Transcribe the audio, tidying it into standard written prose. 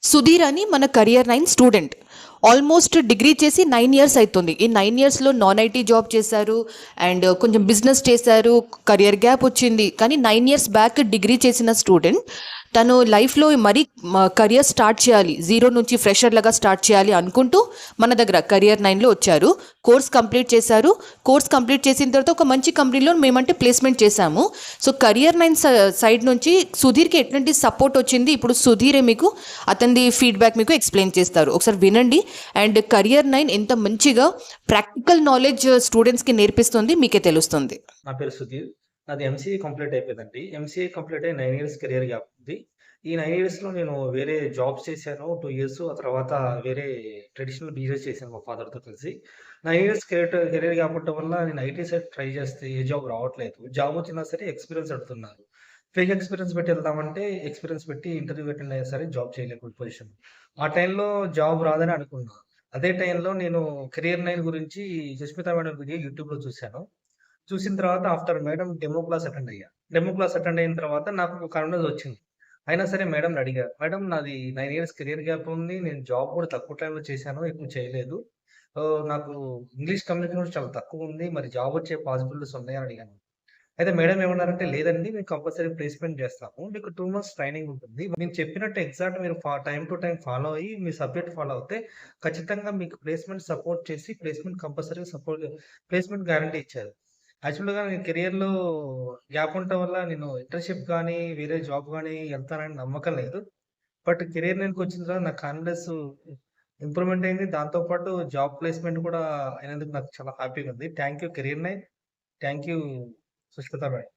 సుధీర్ అని మన career 9 student. Almost degree చేసి 9 ఇయర్స్ అవుతుంది. ఈ 9 ఇయర్స్‌లో నాన్ ఐటీ జాబ్ చేశారు అండ్ కొంచెం బిజినెస్ చేశారు. కరియర్ గ్యాప్ వచ్చింది. కానీ 9 ఇయర్స్ బ్యాక్ డిగ్రీ చేసిన స్టూడెంట్ తను లైఫ్‌లో మరీ కరియర్ స్టార్ట్ చేయాలి. జీరో నుంచి ఫ్రెషర్ లాగా స్టార్ట్ చేయాలి అనుకుంటూ మన దగ్గర కరియర్ 9లో వచ్చారు. కోర్స్ కంప్లీట్ చేశారు. కోర్స్ కంప్లీట్ చేసిన తర్వాత ఒక మంచి కంపెనీలో మేమంటే ప్లేస్మెంట్ చేశాము. సో కరియర్ 9 సైడ్ నుంచి సుధీర్‌కి ఎట్లాంటి సపోర్ట్ వచ్చింది, ఇప్పుడు సుధీరే మీకు అతనిది ఫీడ్బ్యాక్ మీకు ఎక్స్ప్లెయిన్ చేస్తారు. ఒకసారి వినండి. అండ్ కరియర్ 9 ఎంత మంచిగా ప్రాక్టికల్ నాలెడ్జ్ స్టూడెంట్స్కి నేర్పిస్తుంది మీకే తెలుస్తుంది. నా పేరు సుధీర్. నాది ఎంసీఏ కంప్లీట్ అయిపోయిందండి. ఎంసీఏ కంప్లీట్ అయ్యి 9 ఇయర్స్ కెరియర్ గ్యాప్ ఉంది. ఈ 9 ఇయర్స్‌లో నేను వేరే జాబ్స్ చేశాను. 2 ఇయర్స్. ఆ తర్వాత వేరే ట్రెడిషనల్ బిజినెస్ చేశాను మా ఫాదర్‌తో కలిసి. 9 ఇయర్స్ కెరియర్ గ్యాప్ ఉండటం వల్ల నేను ఐటీ సైడ్ ట్రై చేస్తే ఏ జాబ్ రావట్లేదు. జాబ్ వచ్చినా సరే ఎక్స్‌పీరియన్స్ అడుగుతున్నారు. ఫేక్ ఎక్స్‌పీరియన్స్ పెట్టి వెళ్దామంటే ఎక్స్‌పీరియన్స్ పెట్టి ఇంటర్వ్యూ అటెండ్ అయ్యా సరే జాబ్ చేయలేని పొజిషన్. ఆ టైంలో జాబ్ రాదని అనుకున్నా. అదే టైంలో నేను కెరియర్ 9 గురించి సుష్మిత మేడం వీడియో యూట్యూబ్‌లో చూశాను. చూసిన తర్వాత after madam demo class attend అయ్యా. డెమో క్లాస్ అటెండ్ అయిన తర్వాత నాకు ఒక కాన్ఫిడెన్స్ వచ్చింది. అయినా సరే మేడంని అడిగా. మేడం నాది 9 ఇయర్స్ కెరియర్ గ్యాప్ ఉంది. నేను జాబ్ కూడా తక్కువ టైంలో చేశాను. ఎక్కువ చేయలేదు. నాకు ఇంగ్లీష్ కమ్యూనికేషన్ చాలా తక్కువుంది. మరి జాబ్ వచ్చే పాసిబిలిటీస్ ఉన్నాయా అని అడిగాను. అయితే మేడం ఏమన్నారంటే, లేదండి మేము కంపల్సరీ ప్లేస్‌మెంట్ చేస్తాము. మీకు 2 మంత్స్ ట్రైనింగ్ ఉంటుంది. నేను చెప్పినట్టు ఎగ్జాక్ట్ మీరు టైమ్ టు టైమ్ ఫాలో అయ్యి, మీ సబ్జెక్ట్ ఫాలో అవుతే ఖచ్చితంగా మీకు ప్లేస్‌మెంట్ సపోర్ట్ చేసి ప్లేస్‌మెంట్ కంపల్సరీగా ప్లేస్‌మెంట్ గ్యారంటీ ఇచ్చారు. యాక్చువల్‌గా నేను కెరియర్‌లో గ్యాప్ ఉండటం వల్ల నేను ఇంటర్న్‌షిప్ గానీ, వేరే జాబ్ గానీ ఎళ్తానని నమ్మకం లేదు. బట్ కెరియర్ లైన్‌కొచ్చిన తర్వాత నా కాన్ఫిడెన్స్ ఇంప్రూవ్‌మెంట్ అయింది. దాంతో పాటు జాబ్ ప్లేస్‌మెంట్ కూడా అయినందుకు నాకు చాలా హ్యాపీగా ఉంది. Thank you career line. Thank you Sushmita madam.